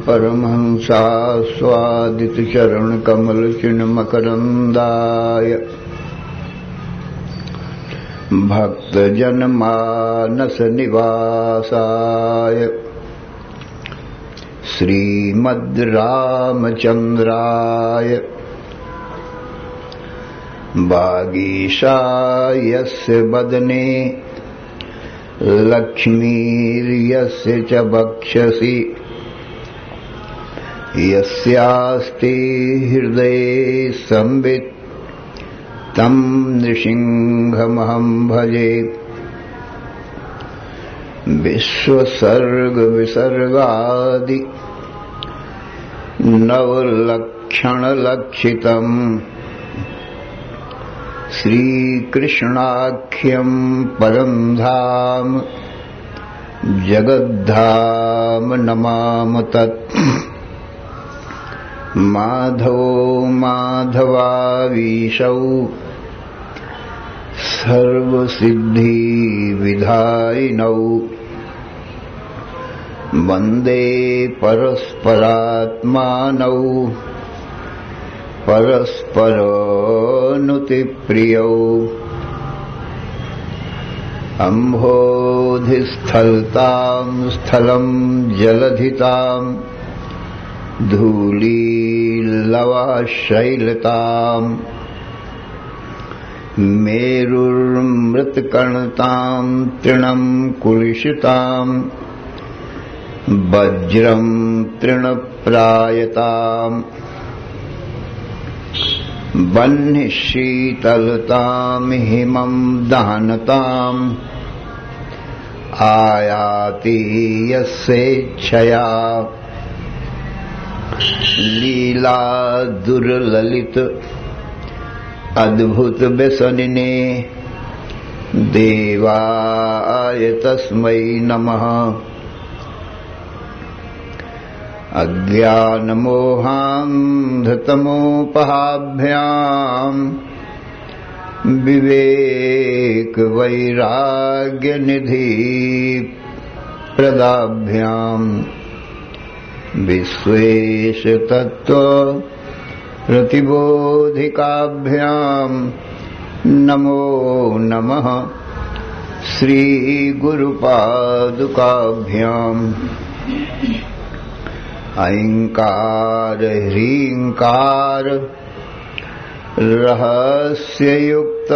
परमहंसा स्वादित चरण कमल चिन्मकरंदाय भक्त जन मानस निवासाय श्रीमद् रामचंद्राय वागीशायस्य वदने लक्ष्मीर्यस्य च वक्षसि यस्यास्ति हृदये संवित् तं नृसिंहमहं भजे। विश्वसर्ग विसर्गादि नवलक्षणलक्षितम् श्रीकृष्णाख्यं परं धाम जगद्धाम नमामि तत्। माधवो माधवावीशौ सर्वसिद्धिविधायिनौ वन्दे परस्परात्मानौ परस्परानुतिप्रियौ। अम्भोधिस्थलतां स्थलं जलधितां धूलीलवाशैलताम् मेरुर्मृत्कर्णतां तृणं कुलिशितां वज्रं तृणप्रायताम् वह्निशीतलतां हिमं दहनताम् आयाति यस्येच्छया। लीला दुर्ललित अद्भुत व्यसनिने देवाय तस्मै नमः। अज्ञानमोहान्धतमोपहाभ्याम् विवेकवैराग्यनिधि प्रदाभ्याम् विश्वेशतत्त्व प्रतिबोधिकाभ्याम् नमो नमः। श्रीगुरुपादुकाभ्याम् ऐंकार ह्रींकार रहस्ययुक्त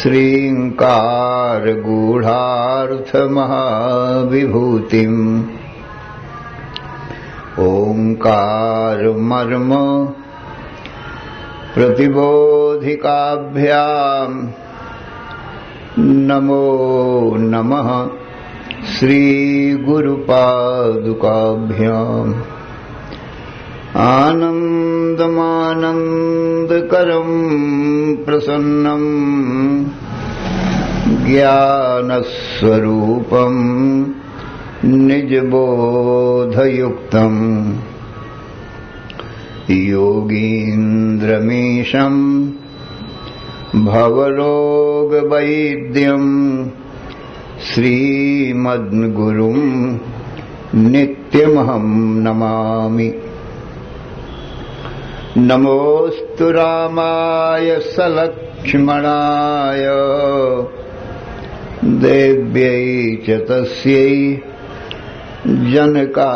श्रींकार गूढ़ार्थ महाविभूतिम् ओंकार मर्म प्रतिबोधिकाभ्याम् नमो नमः। श्रीगुरुपादुकाभ्याम् आनन्दमानन्दकरं प्रसन्नं ज्ञानस्वरूपं निजबोधयुक्तं योगीन्द्रमीशं भवरोगवैद्यं श्रीमद्गुरुं नित्यमहं नमामि। नमोऽस्तु रामाय सलक्ष्मणाय देव्यै च तस्यै जनकात्मजायै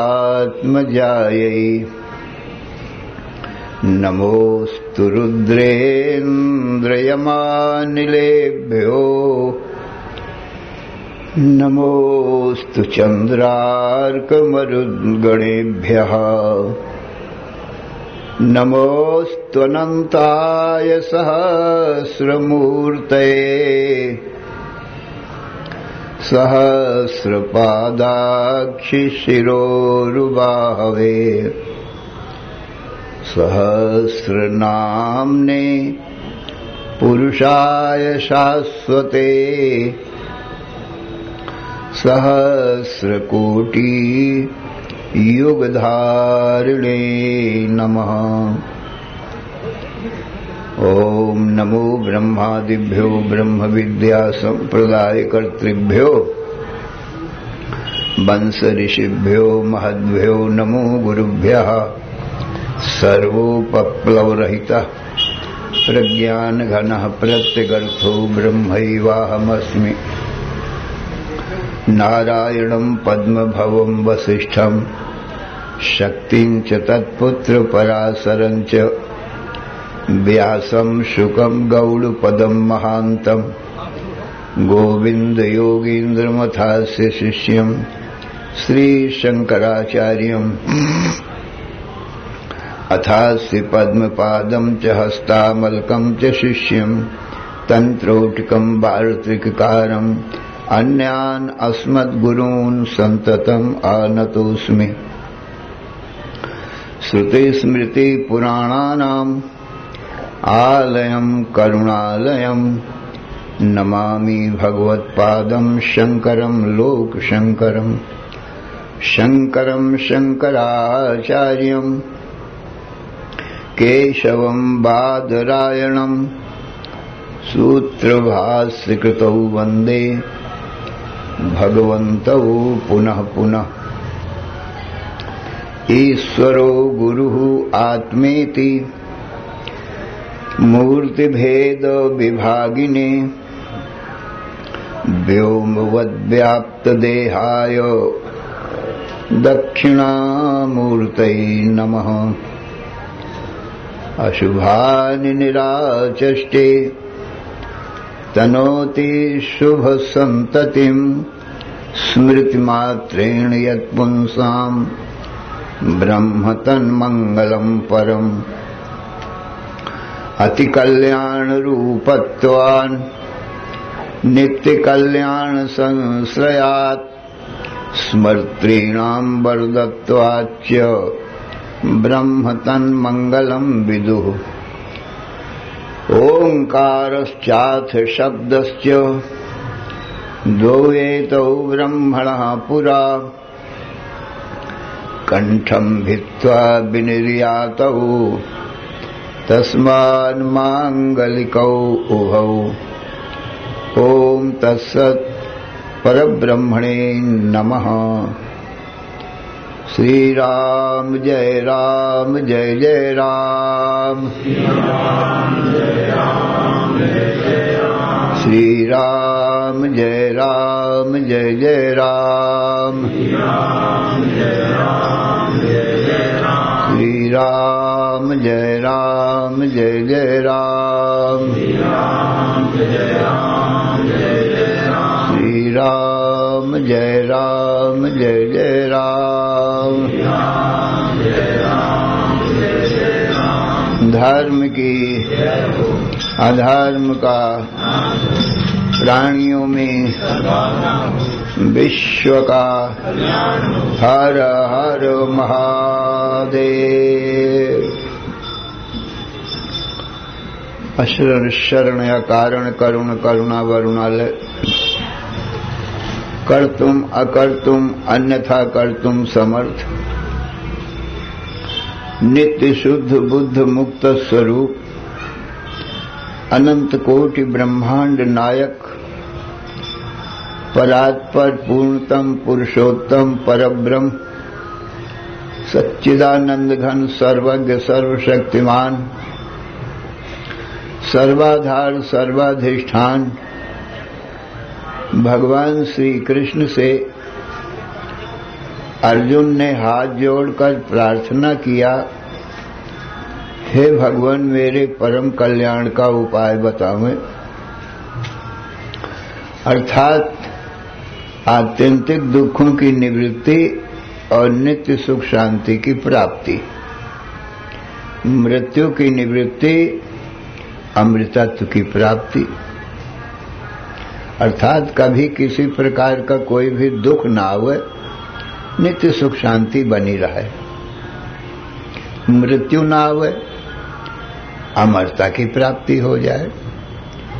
नमोऽस्तु रुद्रेन्द्रयमानिलेभ्यो नमोऽस्तु चन्द्रार्कमरुद्गणेभ्यः नमोऽस्त्वनन्ताय सहस्रमूर्तये सहस्रपादाक्षिशिरोरुबाहवे सहस्रनाम्ने पुरुषाय शाश्वते सहस्रकोटि युगधारिणे नमः। ओम नमो ब्रह्मादिभ्यो ब्रह्म विद्या संप्रदायकर्तृभ्यो वंश ऋषिभ्यो महद्भ्यो नमो गुरुभ्यः। सर्वोपप्लवरहितः प्रज्ञानघनः प्रत्यगर्थो ब्रह्मैवाहमस्मि। नारायणं पद्मभवं वसिष्ठं शक्तिं च तत्पुत्र पराशरं च व्यासं शुकं गौडपदं महान्तं गोविन्दयोगीन्द्रमथास्य शिष्यं श्रीशङ्कराचार्यम् अथास्य पद्मपादं च हस्तामलकं च शिष्यं तन्त्रोटिकं वार्तिककारम् अन्यान् अस्मद्गुरून् सन्ततम् आनतोऽस्मि। श्रुतिस्मृतिपुराणानाम् आलयं करुणालयं नमामि भगवत्पादं शङ्करं लोकशङ्करं। शङ्करं शङ्कराचार्यं केशवं बादरायणं सूत्रभाष्यकृतौ वन्दे भगवन्तौ पुनः पुनः। ईश्वरो गुरुः आत्मेति मूर्तिभेद विभागिने व्योमवद्व्याप्तदेहाय दक्षिणामूर्तये नमः। अशुभानि निराचष्टे तनोति शुभसन्ततिं स्मृतिमात्रेण यत्पुंसां ब्रह्म तन्मङ्गलं परम्। अतिकल्याणरूपत्वान् नित्यकल्याणसंश्रयात् स्मर्तॄणां वरदत्वाच्च ब्रह्म तन्मङ्गलं विदुः। ओंकारश्चाथ शब्दश्च द्वौ एतौ ब्रह्मणः पुरा कंठं भित्त्वा विनिर्यातौ तस्मान् मांगलिकौ उभौ। ओम तत्सत् परब्रह्मणे नमः। श्री राम जय राम जय जय राम। श्री राम जय राम जय जय राम। श्री राम जय राम जय जय राम। श्री राम जय राम जय जय राम। धर्म की अधर्म का प्राणियों में विश्व का हर हर महादेव। अशरण शरण या कारण करुण करुणा वरुणालय। कर्तुम अकर्तुम अन्यथा कर्तुम समर्थ। नित्य शुद्ध बुद्ध मुक्त स्वरूप अनंत कोटि ब्रह्मांड नायक परात्पर पूर्णतम पुरुषोत्तम परब्रह्म सच्चिदानंद घन सर्वज्ञ सर्वशक्तिमान सर्वाधार सर्वाधिष्ठान भगवान श्री कृष्ण से अर्जुन ने हाथ जोड़कर प्रार्थना किया, हे भगवान मेरे परम कल्याण का उपाय बतावें, अर्थात आत्यंतिक दुखों की निवृत्ति और नित्य सुख शांति की प्राप्ति, मृत्यु की निवृत्ति, अमृतत्व की प्राप्ति, अर्थात कभी किसी प्रकार का कोई भी दुख ना आवे, नित्य सुख शांति बनी रहे, मृत्यु ना आवे, अमरता की प्राप्ति हो जाए,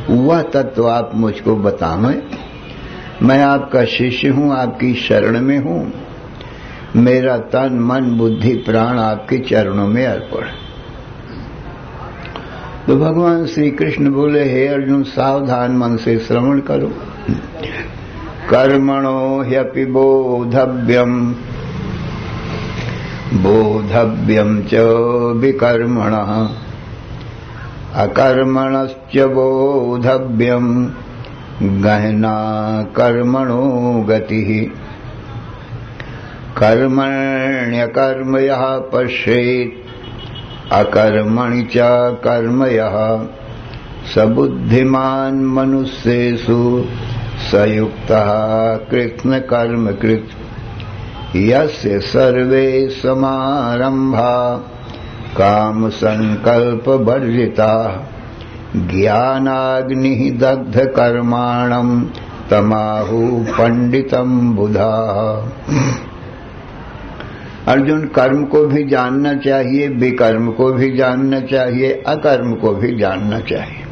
वह तत्व आप मुझको बतावें। मैं आपका शिष्य हूं, आपकी शरण में हूं, मेरा तन मन बुद्धि प्राण आपके चरणों में अर्पण। तो भगवान श्री कृष्ण बोले, हे अर्जुन सावधान मन से श्रवण करो। कर्मणो ह्यपि बोधव्यम बोधव्यम च विकर्मणः अकर्मणश्च बोधव्यम गहना कर्मणो गतिः कर्मण्यकर्म यः पश्येत् अकर्मणि च कर्म यः स बुद्धिमान् मनुष्येषु स युक्तः कृत्स्न कर्म कृत् यस्य सर्वे समारंभा काम संकल्प वर्जिता ज्ञानाग्नि दग्ध कर्माणम तमाहु पंडितम बुधा। अर्जुन, कर्म को भी जानना चाहिए, विकर्म को भी जानना चाहिए, अकर्म को भी जानना चाहिए,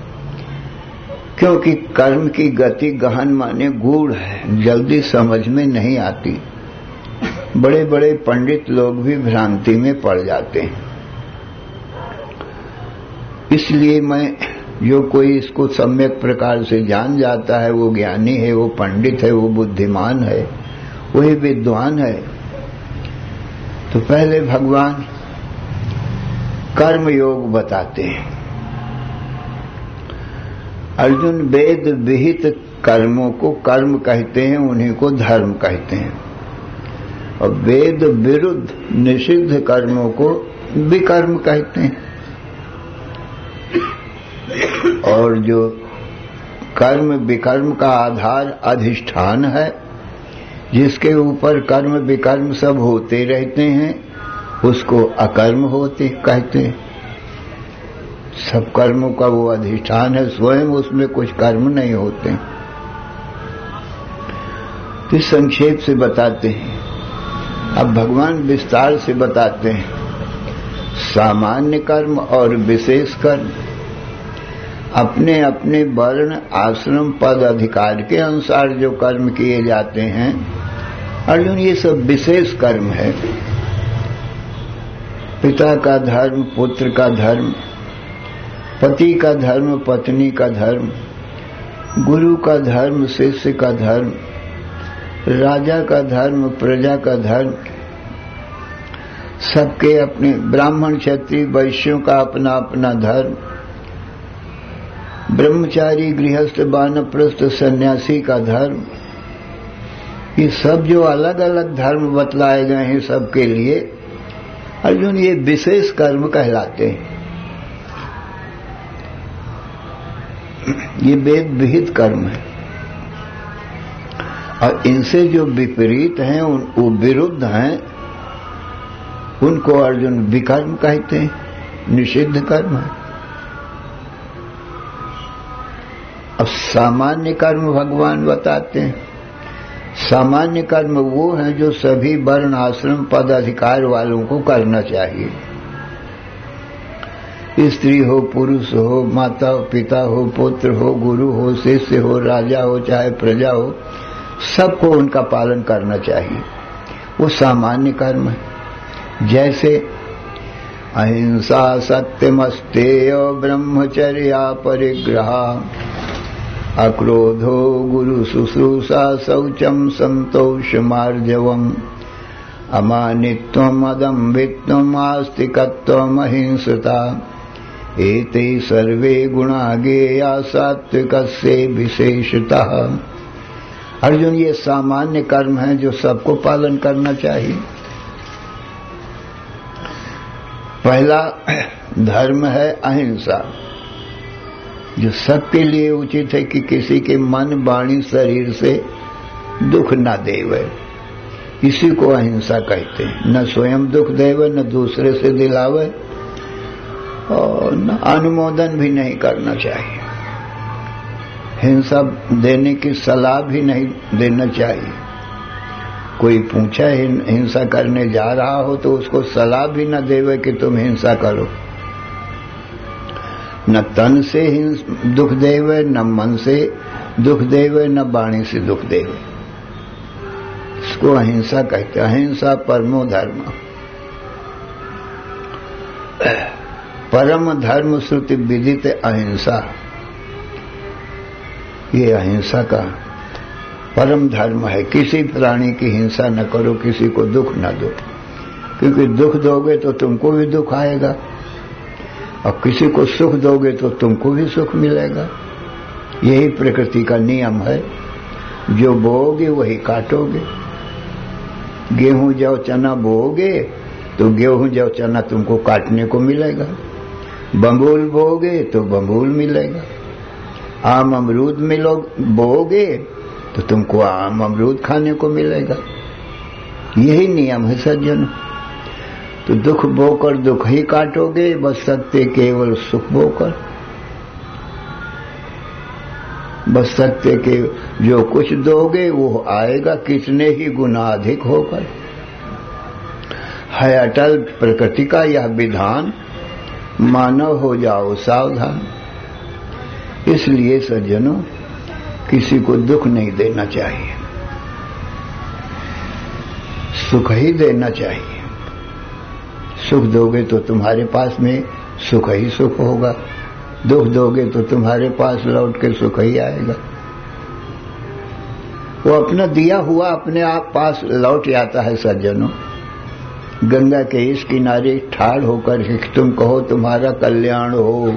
क्योंकि कर्म की गति गहन माने गूढ़ है, जल्दी समझ में नहीं आती। बड़े बड़े पंडित लोग भी भ्रांति में पड़ जाते हैं। इसलिए मैं, जो कोई इसको सम्यक प्रकार से जान जाता है, वो ज्ञानी है, वो पंडित है, वो बुद्धिमान है, वही विद्वान है। तो पहले भगवान कर्म योग बताते हैं। अर्जुन, वेद विहित कर्मों को कर्म कहते हैं, उन्हीं को धर्म कहते हैं, और वेद विरुद्ध निषिद्ध कर्मों को विकर्म कहते हैं। और जो कर्म विकर्म का आधार अधिष्ठान है, जिसके ऊपर कर्म विकर्म सब होते रहते हैं, उसको अकर्म होते कहते हैं। सब कर्मों का वो अधिष्ठान है, स्वयं उसमें कुछ कर्म नहीं होते। तो संक्षेप से बताते हैं। अब भगवान विस्तार से बताते हैं। सामान्य कर्म और विशेष कर्म अपने अपने वर्ण आश्रम पद अधिकार के अनुसार जो कर्म किए जाते हैं, अर्जुन, ये सब विशेष कर्म है। पिता का धर्म, पुत्र का धर्म, पति का धर्म, पत्नी का धर्म, गुरु का धर्म, शिष्य का धर्म, राजा का धर्म, प्रजा का धर्म, सबके अपने, ब्राह्मण क्षत्रिय वैश्यों का अपना अपना धर्म, ब्रह्मचारी गृहस्थ वानप्रस्थ सन्यासी का धर्म, ये सब जो अलग अलग धर्म बतलाए गए हैं सबके लिए, अर्जुन, ये विशेष कर्म कहलाते हैं। ये वेद विहित कर्म है, और इनसे जो विपरीत हैं, वो विरुद्ध हैं, उनको अर्जुन विकर्म कहते हैं, निषिद्ध कर्म है। अब सामान्य कर्म भगवान बताते हैं। सामान्य कर्म वो हैं जो सभी वर्ण आश्रम पद अधिकार वालों को करना चाहिए। स्त्री हो, पुरुष हो, माता पिता हो, पुत्र हो, गुरु हो, शिष्य हो, राजा हो, चाहे प्रजा हो, सबको उनका पालन करना चाहिए। वो सामान्य कर्म है। जैसे अहिंसा, सत्यमस्तेय, ब्रह्मचर्या परिग्रह, अक्रोधो, गुरु शुश्रूषा, शौचम, संतोष, मार्जवम, अमानित्वम् अदम्भित्वम् आस्तिकत्वम् अहिंसता एते सर्वे गुणा ज्ञेया सात्विकस्य विशेषतः। अर्जुन, ये सामान्य कर्म है जो सबको पालन करना चाहिए। पहला धर्म है अहिंसा, जो सबके लिए उचित है कि किसी के मन वाणी शरीर से दुख न देवे, इसी को अहिंसा कहते हैं। न स्वयं दुख देवे, न दूसरे से दिलावे, और न अनुमोदन भी नहीं करना चाहिए। हिंसा देने की सलाह भी नहीं देना चाहिए। कोई पूछा हिंसा करने जा रहा हो तो उसको सलाह भी न देवे कि तुम हिंसा करो। न तन से दुख देवे, न मन से दुख देवे, न वाणी से दुख देवे। इसको अहिंसा कहते हैं। अहिंसा परमो धर्म। परम धर्म श्रुति विदित अहिंसा, ये अहिंसा का परम धर्म है। किसी प्राणी की हिंसा न करो, किसी को दुख न दो, क्योंकि दुख दोगे तो तुमको भी दुख आएगा, और किसी को सुख दोगे तो तुमको भी सुख मिलेगा। यही प्रकृति का नियम है। जो बोओगे वही काटोगे। गेहूं जौ चना बोओगे तो गेहूं जौ चना तुमको काटने को मिलेगा। बबूल बोओगे तो बबूल मिलेगा। आम अमरूद बोओगे तो तुमको आम अमरूद खाने को मिलेगा। यही नियम है सज्जन। तो दुख बोकर दुख ही काटोगे, बस सकते केवल सुख बोकर। बस सकते के जो कुछ दोगे वो आएगा कितने ही गुना अधिक होकर। है अटल प्रकृति का यह विधान, मानव हो जाओ सावधान। इसलिए सज्जनों, किसी को दुख नहीं देना चाहिए, सुख ही देना चाहिए। सुख दोगे तो तुम्हारे पास में सुख ही सुख होगा, दुख दोगे तो तुम्हारे पास लौट के सुख ही आएगा। वो अपना दिया हुआ अपने आप पास लौट आता है सज्जनों। गंगा के इस किनारे ठाड़ होकर तुम कहो तुम्हारा कल्याण हो,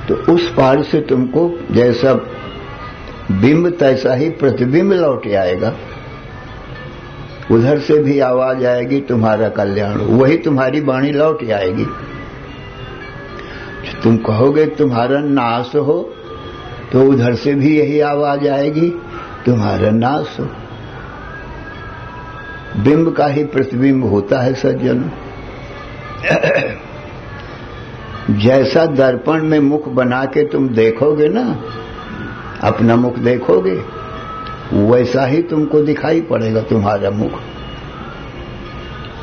तो उस पार से तुमको जैसा बिंब तैसा ही प्रतिबिंब लौट आएगा। उधर से भी आवाज आएगी तुम्हारा कल्याण हो, वही तुम्हारी वाणी लौट आएगी। तुम कहोगे तुम्हारा नाश हो, तो उधर से भी यही आवाज आएगी तुम्हारा नाश हो। बिंब का ही प्रतिबिंब होता है सज्जनों। जैसा दर्पण में मुख बना के तुम देखोगे ना, अपना मुख देखोगे, वैसा ही तुमको दिखाई पड़ेगा तुम्हारा मुख।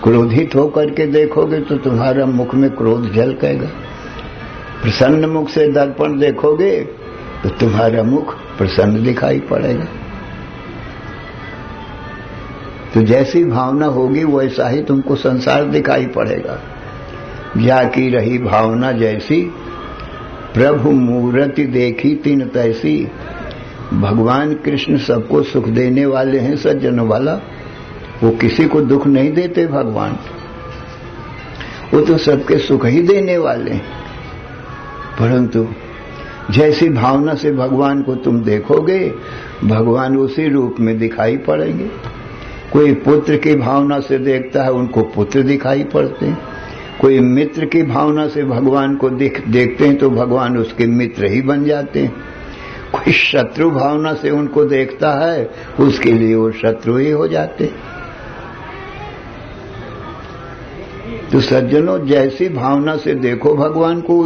क्रोधित होकर के देखोगे तो तुम्हारा मुख में क्रोध झलकेगा। प्रसन्न मुख से दर्पण देखोगे तो तुम्हारा मुख प्रसन्न दिखाई पड़ेगा। तो जैसी भावना होगी वैसा ही तुमको संसार दिखाई पड़ेगा। जाकी रही भावना जैसी, प्रभु मूर्ति देखी तिन तैसी। भगवान कृष्ण सबको सुख देने वाले हैं सज्जनों वाला। वो किसी को दुख नहीं देते भगवान, वो तो सबके सुख ही देने वाले हैं। परंतु जैसी भावना से भगवान को तुम देखोगे, भगवान उसी रूप में दिखाई पड़ेंगे। कोई पुत्र की भावना से देखता है, उनको पुत्र दिखाई पड़ते हैं। कोई मित्र की भावना से भगवान को देखते हैं तो भगवान उसके मित्र ही बन जाते हैं। कोई शत्रु भावना से उनको देखता है, उसके लिए वो शत्रु ही हो जाते हैं। तो सज्जनों, जैसी भावना से देखो भगवान को,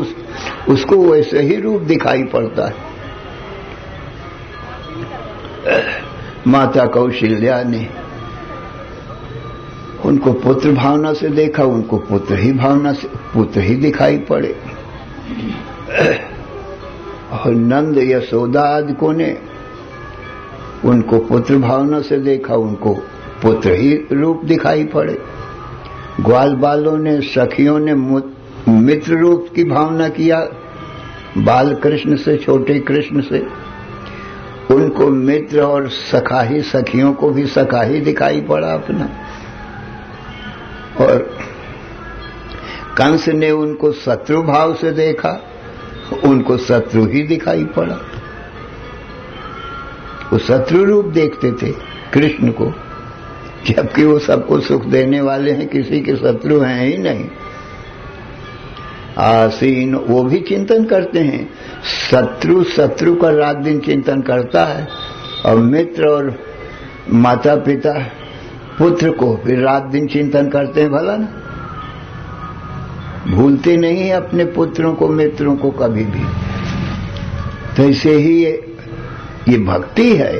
उसको वैसे ही रूप दिखाई पड़ता है। माता कौशल्या ने उनको पुत्र भावना से देखा, उनको पुत्र ही भावना से पुत्र ही दिखाई पड़े। और नंद यशोदा आदिकों ने उनको पुत्र भावना से देखा, उनको पुत्र ही रूप दिखाई पड़े। ग्वाल बालों ने, सखियों ने मित्र रूप की भावना किया बाल कृष्ण से, छोटे कृष्ण से। उनको मित्र और सखा ही, सखियों को भी सखा ही दिखाई पड़ा अपना। और कंस ने उनको शत्रु भाव से देखा, उनको शत्रु ही दिखाई पड़ा। वो शत्रु रूप देखते थे कृष्ण को, जबकि वो सबको सुख देने वाले हैं, किसी के शत्रु हैं ही नहीं। आसीन, वो भी चिंतन करते हैं। शत्रु का रात दिन चिंतन करता है, और मित्र और माता पिता पुत्र को भी रात दिन चिंतन करते हैं, भला ना, भूलते नहीं है अपने पुत्रों को मित्रों को कभी भी। तो ऐसे ही ये भक्ति है,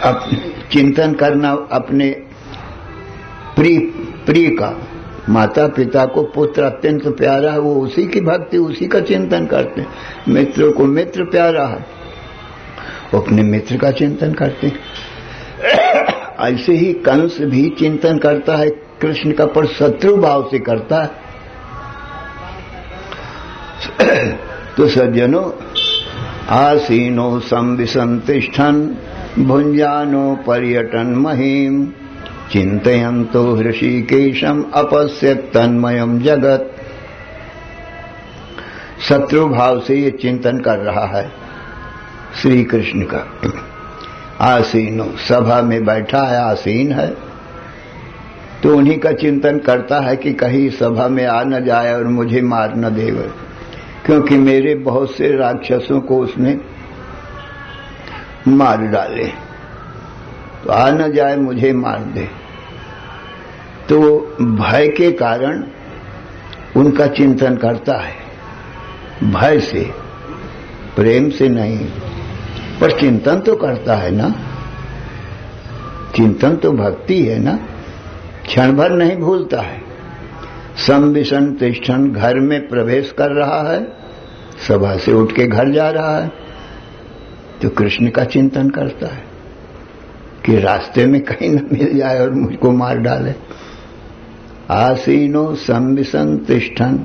अपने चिंतन करना अपने प्रिय का। माता पिता को पुत्र अत्यंत प्यारा है, वो उसी की भक्ति, उसी का चिंतन करते हैं। मित्रों को मित्र प्यारा है, वो अपने मित्र का चिंतन करते हैं। ऐसे ही कंस भी चिंतन करता है कृष्ण का, पर शत्रु भाव से करता है। तो सज्जनों, आसीनो संविसंतिष्ठन् भुञ्जानो पर्यटन महीम चिंतयन्तो हृषिकेशम अपश्यत् तन्मयम् जगत। शत्रु भाव से ये चिंतन कर रहा है श्री कृष्ण का। आसीनो, सभा में बैठा है, आसीन है, तो उन्हीं का चिंतन करता है कि कहीं सभा में आ न जाए और मुझे मार न दे, क्योंकि मेरे बहुत से राक्षसों को उसने मार डाले, तो आ न जाए मुझे मार दे। तो भय के कारण उनका चिंतन करता है, भय से, प्रेम से नहीं, पर चिंतन तो करता है ना। चिंतन तो भक्ति है ना, क्षण भर नहीं भूलता है। संविसंतिष्ठन्, घर में प्रवेश कर रहा है, सभा से उठ के घर जा रहा है, तो कृष्ण का चिंतन करता है कि रास्ते में कहीं न मिल जाए और मुझको मार डाले। आसीनो संविसंतिष्ठन्,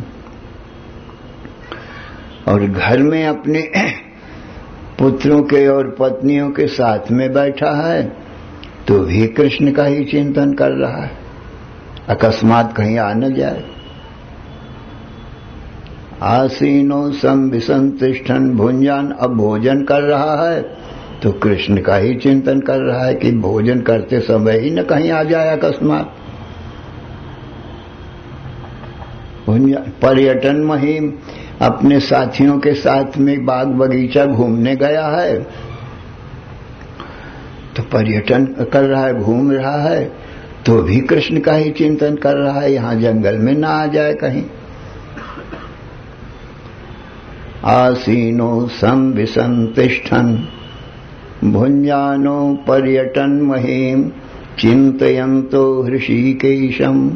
और घर में अपने पुत्रों के और पत्नियों के साथ में बैठा है, तो भी कृष्ण का ही चिंतन कर रहा है, अकस्मात कहीं आ न जाए। आसीनो संविसंतिष्ठन् भुञ्जान, अब भोजन कर रहा है तो कृष्ण का ही चिंतन कर रहा है कि भोजन करते समय ही न कहीं आ जाए अकस्मात। पर्यटन महीम, अपने साथियों के साथ में बाग बगीचा घूमने गया है, तो पर्यटन कर रहा है, घूम रहा है, तो भी कृष्ण का ही चिंतन कर रहा है, यहां जंगल में ना आ जाए कहीं। आसीनो संविसंतिष्ठन् भुञ्जानो पर्यटन महीम चिंतयन्तो हृषिकेशम।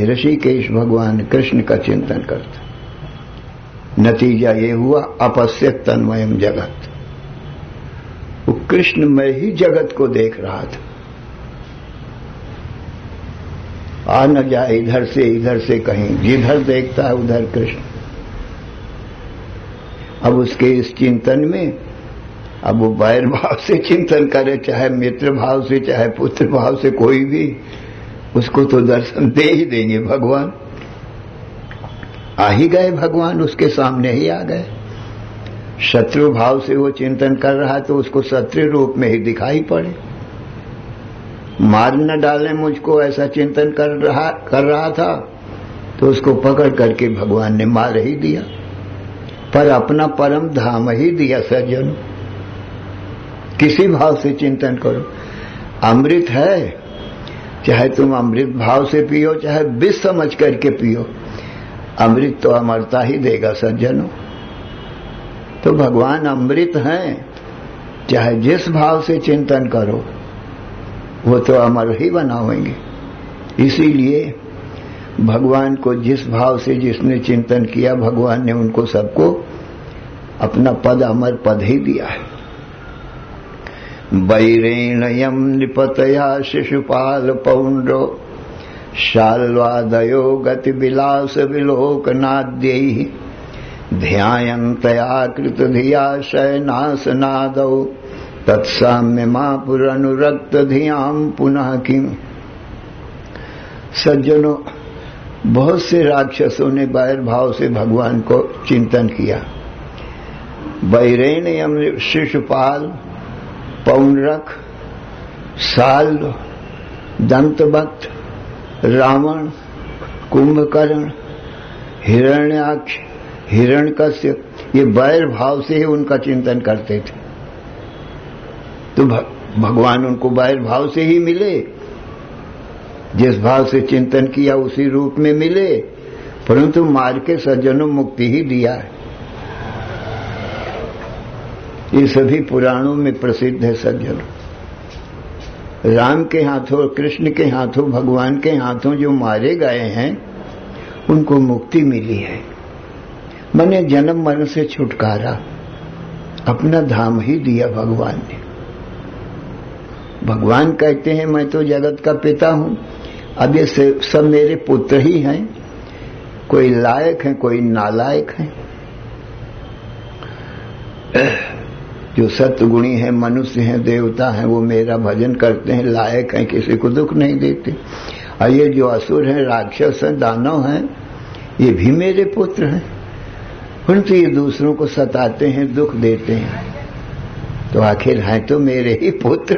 ऋषिकेश भगवान कृष्ण का चिंतन करते, नतीजा ये हुआ अपश्यत् तन्मयम् जगत। वो कृष्ण में ही जगत को देख रहा था, आ न जाए इधर से कहीं, जिधर देखता है उधर कृष्ण। अब उसके इस चिंतन में, अब वो वैर भाव से चिंतन करे, चाहे मित्र भाव से, चाहे पुत्र भाव से, कोई भी, उसको तो दर्शन दे ही देंगे भगवान। आ ही गए भगवान, उसके सामने ही आ गए। शत्रु भाव से वो चिंतन कर रहा है, तो उसको शत्रु रूप में ही दिखाई पड़े। मार न डाले मुझको, ऐसा चिंतन कर रहा था, तो उसको पकड़ करके भगवान ने मार ही दिया, पर अपना परम धाम ही दिया। सज्जनों, किसी भाव से चिंतन करो, अमृत है, चाहे तुम अमृत भाव से पियो, चाहे विष समझ करके पियो, अमृत तो अमरता ही देगा सज्जनों। तो भगवान अमृत हैं, चाहे जिस भाव से चिंतन करो, वो तो अमर ही बनाएंगे। इसीलिए भगवान को जिस भाव से जिसने चिंतन किया, भगवान ने उनको सबको अपना पद, अमर पद ही दिया है। वैरेण यम नृपतया शिशुपाल पौंड्रो शाल्वादयो गति विलास विलोकनाद्यै ध्यायन्तया कृत धिया शयनासनादौ तत्साम्य मापुरनुरक्त धियां पुनः किम। सज्जनों, बहुत से राक्षसों ने बैर भाव से भगवान को चिंतन किया। बैरेण्यम, शिशुपाल, पौनरक, साल, दंतवक्त, रावण, कुंभकर्ण, हिरण्याक्ष, हिरण्यकश्यप, ये बैर भाव से ही उनका चिंतन करते थे। तो भगवान उनको बैर भाव से ही मिले, जिस भाव से चिंतन किया उसी रूप में मिले, परंतु मार के सज्जनों मुक्ति ही दिया है। ये सभी पुराणों में प्रसिद्ध है सज्जनों। राम के हाथों, कृष्ण के हाथों, भगवान के हाथों जो मारे गए हैं उनको मुक्ति मिली है। मैंने जन्म मरण से छुटकारा अपना धाम ही दिया भगवान ने। भगवान कहते हैं मैं तो जगत का पिता हूं, अब ये सब मेरे पुत्र ही हैं। कोई लायक है, कोई नालायक है। जो सत्गुणी है, मनुष्य हैं, देवता हैं, वो मेरा भजन करते हैं, लायक हैं, किसी को दुख नहीं देते। और ये जो असुर हैं, राक्षस हैं, दानव हैं, ये भी मेरे पुत्र हैं, परंतु ये दूसरों को सताते हैं, दुख देते हैं। तो आखिर हैं तो मेरे ही पुत्र,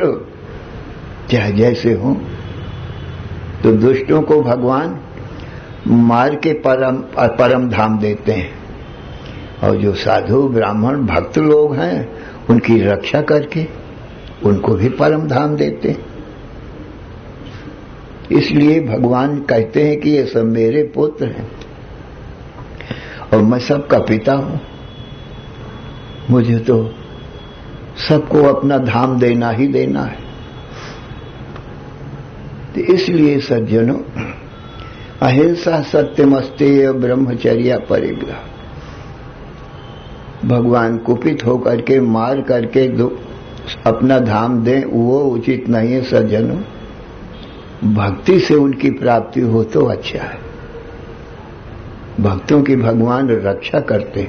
चाहे जैसे हो। तो दुष्टों को भगवान मार के परम धाम देते हैं, और जो साधु ब्राह्मण भक्त लोग हैं उनकी रक्षा करके उनको भी परम धाम देते हैं। इसलिए भगवान कहते हैं कि ये सब मेरे पुत्र हैं और मैं सबका पिता हूं। मुझे तो सबको अपना धाम देना ही देना है। तो इसलिए सज्जनों, अहिंसा, सत्यमस्तेय, ब्रह्मचर्या, परिग्रह। भगवान कुपित होकर के मार करके अपना धाम दें, वो उचित नहीं है सज्जनों। भक्ति से उनकी प्राप्ति हो तो अच्छा है। भक्तों की भगवान रक्षा करते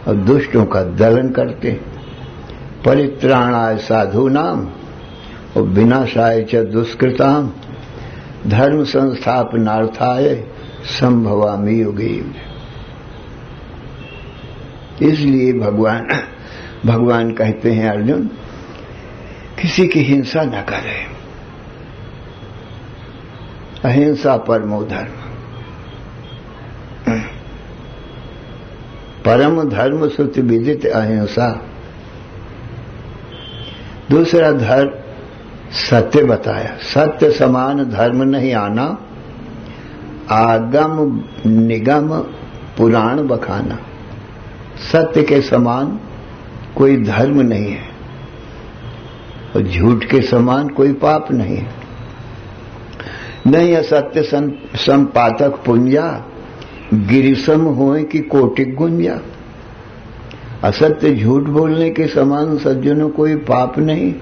और दुष्टों का दलन करते। परित्राणाय साधूनाम और विनाशाय च दुष्कृताम धर्म संस्थापनार्थाय संभवामि युगे। इसलिए भगवान कहते हैं अर्जुन, किसी की हिंसा न करें। अहिंसा परमो धर्म। परम धर्म श्रुति विदित अहिंसा। दूसरा धर्म सत्य बताया। सत्य समान धर्म नहीं आना, आगम निगम पुराण बखाना। सत्य के समान कोई धर्म नहीं है और झूठ के समान कोई पाप नहीं है। नहीं असत्य संपातक पुंजा, गिरिसम होए कि कोटिक गुंजा। असत्य झूठ बोलने के समान सज्जनों कोई पाप नहीं।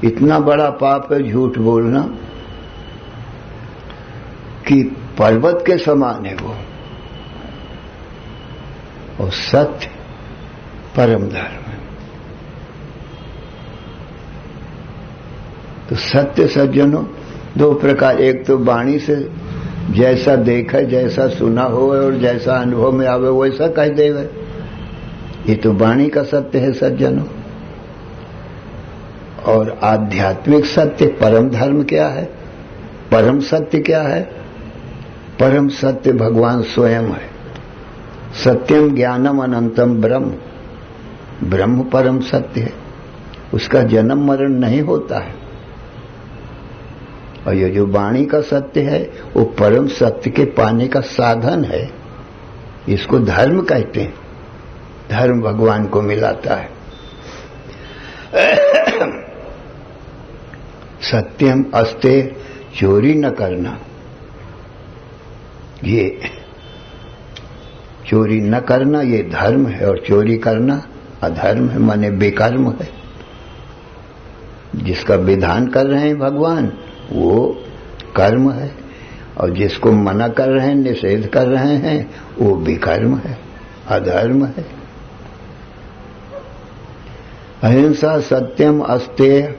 इतना बड़ा पाप है झूठ बोलना कि पर्वत के समान है वो। और सत्य परम धर्म है। तो सत्य सज्जनों दो प्रकार, एक तो वाणी से जैसा देखा, जैसा सुना हो और जैसा अनुभव में आवे वैसा कह देवे, ये तो वाणी का सत्य है सज्जनों। और आध्यात्मिक सत्य, परम धर्म क्या है, परम सत्य क्या है? परम सत्य भगवान स्वयं है। सत्यम ज्ञानम अनंतम ब्रह्म। ब्रह्म परम सत्य है, उसका जन्म मरण नहीं होता है। और ये जो वाणी का सत्य है वो परम सत्य के पाने का साधन है। इसको धर्म कहते हैं। धर्म भगवान को मिलाता है। सत्यम अस्ते, चोरी न करना। ये चोरी न करना ये धर्म है और चोरी करना अधर्म है, माने बेकर्म है। जिसका विधान कर रहे हैं भगवान वो कर्म है, और जिसको मना कर रहे हैं, निषेध कर रहे हैं, वो विकर्म है, अधर्म है। अहिंसा, सत्यम, अस्तेय,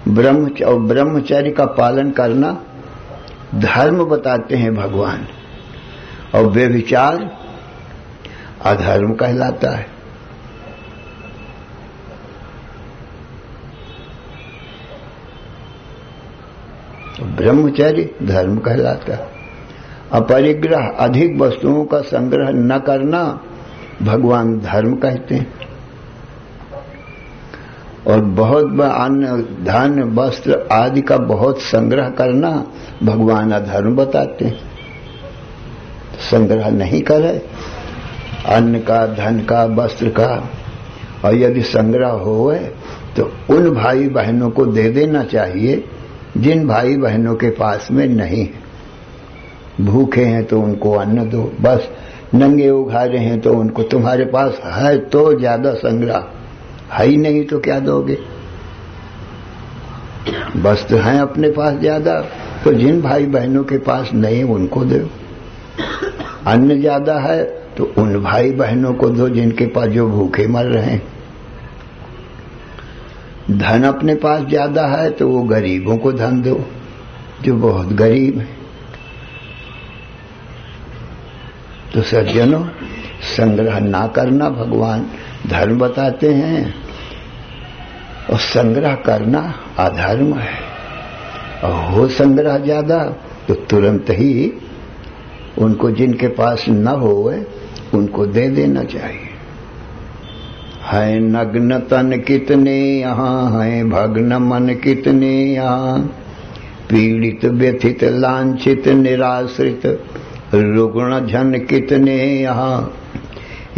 ब्रह्मचर्य का पालन करना धर्म बताते हैं भगवान, और व्यभिचार अधर्म कहलाता है। ब्रह्मचर्य धर्म कहलाता है। अपरिग्रह, अधिक वस्तुओं का संग्रह न करना भगवान धर्म कहते हैं। और बहुत अन्न धन वस्त्र आदि का बहुत संग्रह करना भगवान अधर्म बताते हैं। संग्रह नहीं करे अन्न का, धन का, वस्त्र का, और यदि संग्रह होए तो उन भाई बहनों को दे देना चाहिए जिन भाई बहनों के पास में नहीं है। भूखे हैं तो उनको अन्न दो, बस। नंगे उघारे हैं तो उनको, तुम्हारे पास है तो ज्यादा संग्रह, है ही नहीं तो क्या दोगे। वस्त्र हैं अपने पास ज्यादा तो जिन भाई बहनों के पास नहीं उनको दो। अन्न ज्यादा है तो उन भाई बहनों को दो जिनके पास, जो भूखे मर रहे हैं। धन अपने पास ज्यादा है तो वो गरीबों को धन दो जो बहुत गरीब है। तो सज्जनों, संग्रह ना करना भगवान धर्म बताते हैं, और संग्रह करना अधर्म है। और हो संग्रह ज्यादा तो तुरंत ही उनको, जिनके पास न होए उनको दे देना चाहिए। है नग्न तन कितने यहाँ, है भग्न मन कितने यहाँ, पीड़ित व्यथित लांछित निराश्रित रुग्ण जन कितने यहाँ।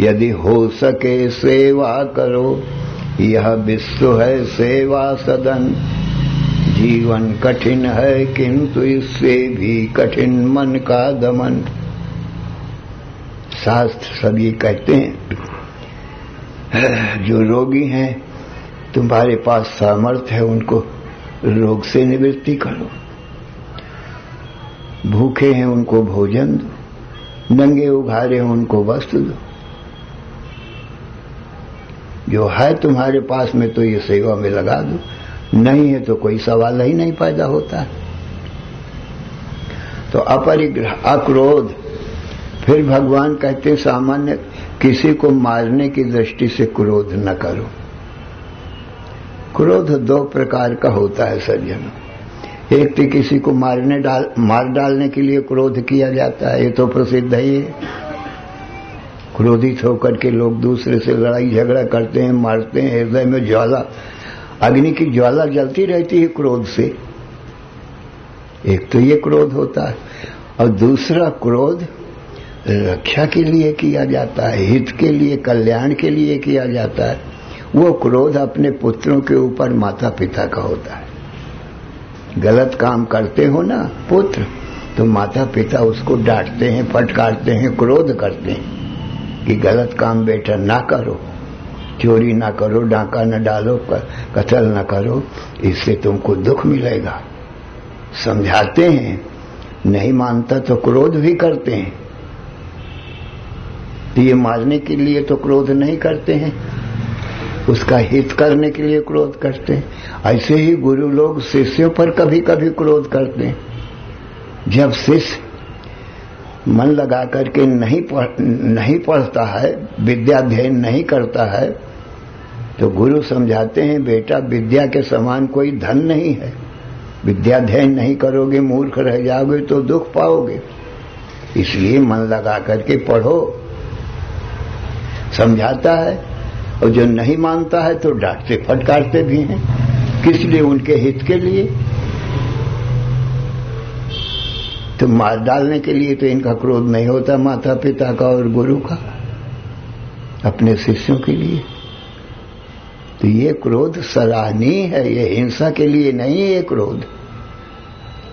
यदि हो सके सेवा करो, यह विश्व है सेवा सदन। जीवन कठिन है किंतु इससे भी कठिन मन का दमन। शास्त्र सब ये कहते हैं, जो रोगी हैं तुम्हारे पास सामर्थ्य है उनको रोग से निवृत्ति करो। भूखे हैं उनको भोजन दो, नंगे उघारे हैं उनको वस्त्र दो। जो है तुम्हारे पास में तो ये सेवा में लगा दो, नहीं है तो कोई सवाल ही नहीं पैदा होता है। तो अपरिग्रह, अक्रोध। फिर भगवान कहते हैं सामान्य किसी को मारने की दृष्टि से क्रोध न करो। क्रोध दो प्रकार का होता है सज्जनों। एक तो किसी को मार डालने के लिए क्रोध किया जाता है, ये तो प्रसिद्ध ही है। क्रोधित होकर के लोग दूसरे से लड़ाई झगड़ा करते हैं, मारते हैं। हृदय में ज्वाला, अग्नि की ज्वाला जलती रहती है क्रोध से। एक तो ये क्रोध होता है, और दूसरा क्रोध रक्षा के लिए किया जाता है, हित के लिए, कल्याण के लिए किया जाता है। वो क्रोध अपने पुत्रों के ऊपर माता पिता का होता है। गलत काम करते हो ना पुत्र, तो माता पिता उसको डांटते हैं, फटकारते हैं, क्रोध करते हैं कि गलत काम बेटा ना करो, चोरी ना करो, डाका न डालो, कत्ल न करो, इससे तुमको दुख मिलेगा। समझाते हैं, नहीं मानता तो क्रोध भी करते हैं। तो ये मारने के लिए तो क्रोध नहीं करते हैं, उसका हित करने के लिए क्रोध करते हैं। ऐसे ही गुरु लोग शिष्यों पर कभी कभी क्रोध करते हैं। जब शिष्य मन लगा करके नहीं पढ़ता है, विद्याध्ययन नहीं करता है, तो गुरु समझाते हैं बेटा विद्या के समान कोई धन नहीं है। विद्याध्ययन नहीं करोगे, मूर्ख रह जाओगे तो दुख पाओगे। इसलिए मन लगा करके पढ़ो, समझाता है। और जो नहीं मानता है तो डांटते फटकारते भी हैं। किस लिए? उनके हित के लिए। तो मार डालने के लिए तो इनका क्रोध नहीं होता, माता पिता का और गुरु का, अपने शिष्यों के लिए। तो ये क्रोध सराहनीय है, ये हिंसा के लिए नहीं है। ये क्रोध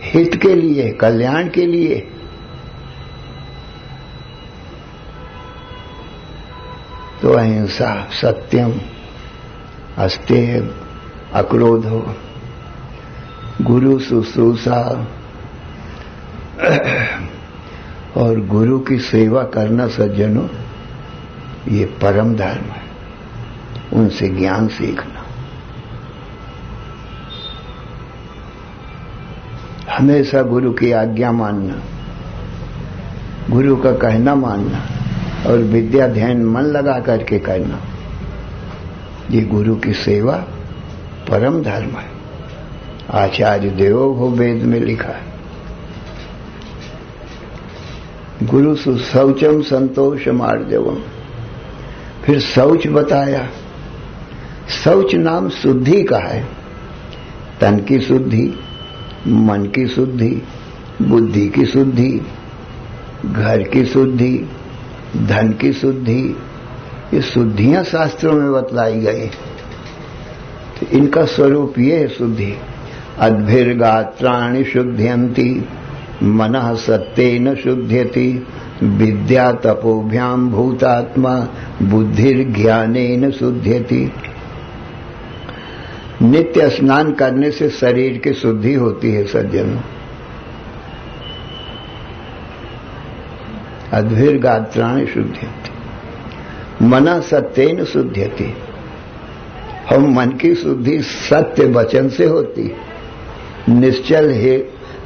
हित के लिए, कल्याण के लिए। तो अहिंसा, सत्यम, अस्तेय, अक्रोधो, गुरु शुश्रूषा और गुरु की सेवा करना सज्जनों, ये परम धर्म है। उनसे ज्ञान सीखना। हमेशा गुरु की आज्ञा मानना, गुरु का कहना मानना और विद्या ध्यान मन लगा करके करना, ये गुरु की सेवा परम धर्म है। आचार्य देवो भो वेद में लिखा है। गुरु शौचम संतोष मार्जवम। फिर शौच बताया। शौच नाम शुद्धि का है। तन की शुद्धि, मन की शुद्धि, बुद्धि की शुद्धि, घर की शुद्धि, धन की शुद्धि, ये शुद्धियां शास्त्रों में बतलाई गई। तो इनका स्वरूप ये है शुद्धि। अद्भिर्गात्राणि शुद्ध्यन्ति मनः सत्तेन शुद्ध्यति विद्या तपोभ्याम भूतात्मा बुद्धिर्ज्ञानेन शुद्ध्यति। नित्य स्नान करने से शरीर की शुद्धि होती है सज्जनों। अद्भिर्गात्राणि शुद्ध्यन्ति मनः सत्तेन शुद्ध्यति। हम मन की शुद्धि सत्य वचन से होती है।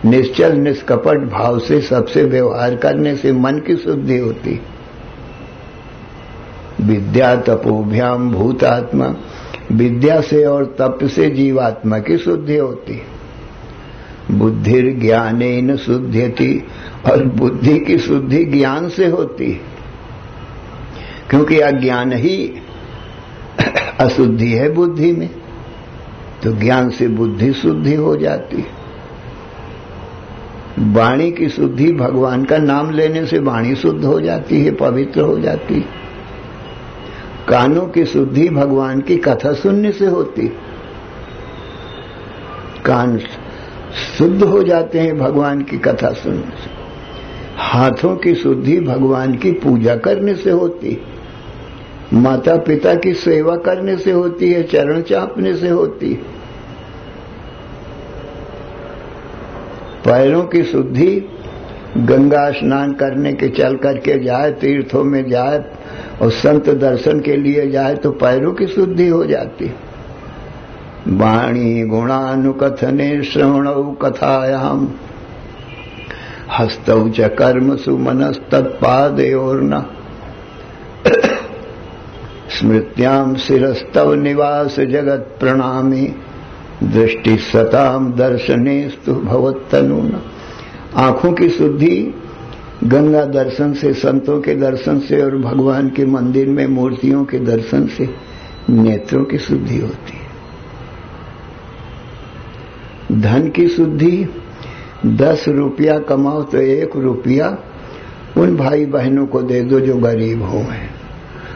निश्चल निष्कपट भाव से सबसे व्यवहार करने से मन की शुद्धि होती। विद्या तपोभ्याम भूतात्मा, विद्या से और तप से जीवात्मा की शुद्धि होती। बुद्धिर ज्ञानेन शुद्ध्यति, और बुद्धि की शुद्धि ज्ञान से होती, क्योंकि अज्ञान ही अशुद्धि है बुद्धि में, तो ज्ञान से बुद्धि शुद्धि हो जाती है। वाणी की शुद्धि, भगवान का नाम लेने से वाणी शुद्ध हो जाती है, पवित्र हो जाती है। कानों की शुद्धि भगवान की कथा सुनने से होती। कान शुद्ध हो जाते हैं भगवान की कथा सुनने से। हाथों की शुद्धि भगवान की पूजा करने से होती। माता पिता की सेवा करने से होती है, चरण चापने से होती। पैरों की शुद्धि गंगा स्नान करने के चल करके जाए, तीर्थों में जाए और संत दर्शन के लिए जाए तो पैरों की शुद्धि हो जाती। वाणी गुणानुकथने श्रवणौ कथायाम हस्तौ च कर्मसु मनस्तत्पादयोर्न स्मृत्याम शिरस्तव निवास जगत प्रणामी दृष्टि सताम दर्शनेस्तु भवत्तनून। आंखों की शुद्धि गंगा दर्शन से, संतों के दर्शन से और भगवान के मंदिर में मूर्तियों के दर्शन से नेत्रों की शुद्धि होती है। धन की शुद्धि 10 रुपया कमाओ तो 1 रुपया उन भाई बहनों को दे दो जो गरीब हो हैं,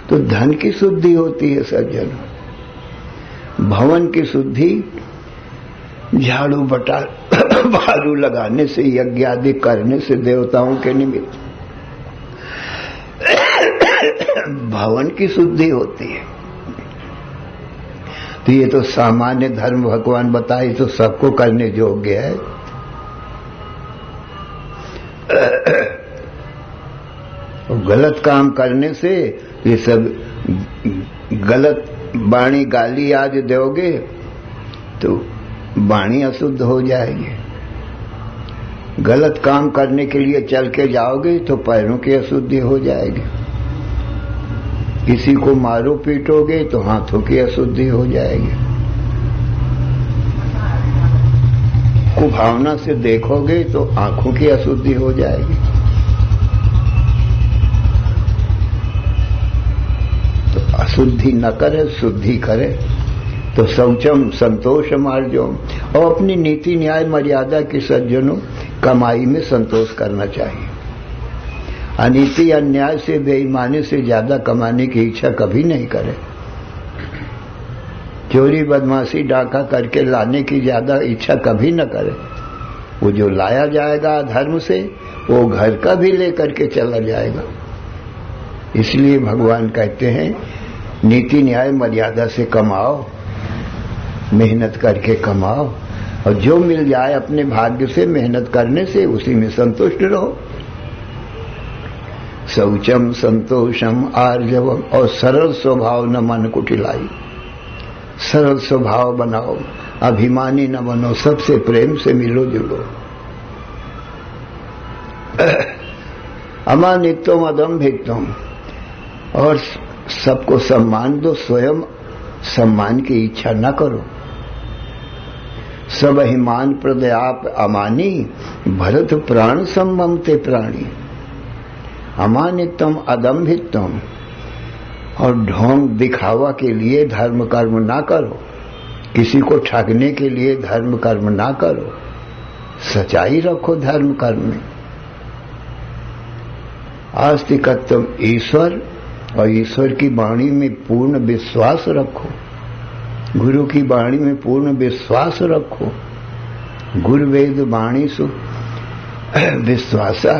तो धन की शुद्धि होती है सज्जन। भवन की शुद्धि झाड़ू बारू लगाने से, यज्ञ आदि करने से, देवताओं के निमित्त भवन की शुद्धि होती है। तो ये तो सामान्य धर्म भगवान बताए तो सबको करने योग्य है। गलत काम करने से ये सब गलत वाणी गाली आदि दोगे तो वाणी अशुद्ध हो जाएगी। गलत काम करने के लिए चल के जाओगे तो पैरों की अशुद्धि हो जाएगी। किसी को मारो पीटोगे तो हाथों की अशुद्धि हो जाएगी। कुभावना से देखोगे तो आंखों की अशुद्धि हो जाएगी। तो अशुद्धि न करे, शुद्धि करे। तो शौचम संतोष मार्जोम, और अपनी नीति न्याय मर्यादा की सज्जनों कमाई में संतोष करना चाहिए। अनीति अन्याय से, बेईमानी से ज्यादा कमाने की इच्छा कभी नहीं करे। चोरी बदमाशी डाका करके लाने की ज्यादा इच्छा कभी न करे। वो जो लाया जाएगा धर्म से वो घर का भी लेकर के चला जाएगा। इसलिए भगवान कहते हैं नीति न्याय मर्यादा से कमाओ, मेहनत करके कमाओ, और जो मिल जाए अपने भाग्य से, मेहनत करने से उसी में संतुष्ट रहो। शौचम संतोषम आर्जवम, और सरल स्वभाव न मन कुटिलाई। सरल स्वभाव बनाओ, अभिमानी न बनो, सबसे प्रेम से मिलो जुलो। अमानित्वम अदम्भित्वम, और सबको सम्मान दो, स्वयं सम्मान की इच्छा न करो। सब हिमान प्रदयाप अमानी, भरत प्राण सम्ममते प्राणी। अमानित्वम अदम्भित्वम, और ढोंग दिखावा के लिए धर्म कर्म ना करो, किसी को ठगने के लिए धर्म कर्म ना करो, सच्चाई रखो धर्म कर्म में। आस्तिकत्व ईश्वर, और ईश्वर की वाणी में पूर्ण विश्वास रखो, गुरु की वाणी में पूर्ण विश्वास रखो। गुरु वेद वाणी सु विश्वासा,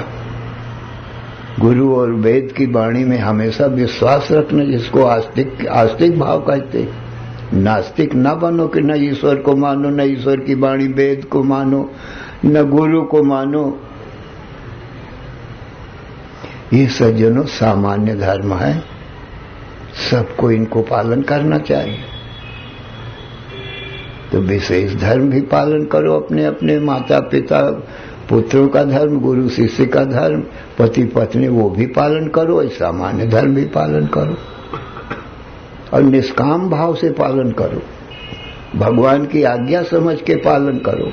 गुरु और वेद की वाणी में हमेशा विश्वास रखना, जिसको आस्तिक भाव कहते। नास्तिक न बनो कि न ईश्वर को मानो, न ईश्वर की वाणी वेद को मानो, न गुरु को मानो। ये सज्जनों सामान्य धर्म है, सबको इनको पालन करना चाहिए। तो विशेष धर्म भी पालन करो, अपने अपने माता पिता पुत्रों का धर्म, गुरु शिष्य का धर्म, पति पत्नी वो भी पालन करो, सामान्य धर्म भी पालन करो, और निष्काम भाव से पालन करो, भगवान की आज्ञा समझ के पालन करो।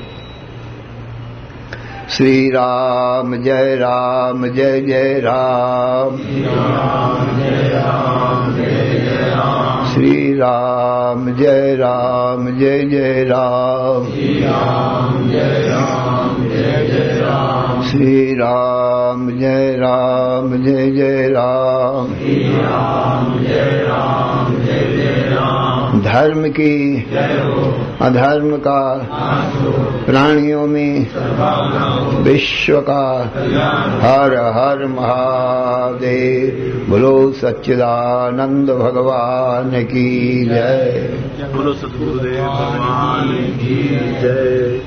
श्री राम जय राम, जय जय राम, श्री राम जय राम, जय जय राम, श्री राम जय राम, जय जय राम, श्री राम जय राम, जय जय राम, श्री राम जय राम, जय जय राम, श्री राम जय राम, जय जय राम। धर्म की अधर्म का प्राणियों में विश्व का हर हर महादेव। बोलो सच्चिदानंद भगवान की जय। बोलो सद्गुरुदेव भगवान की जय।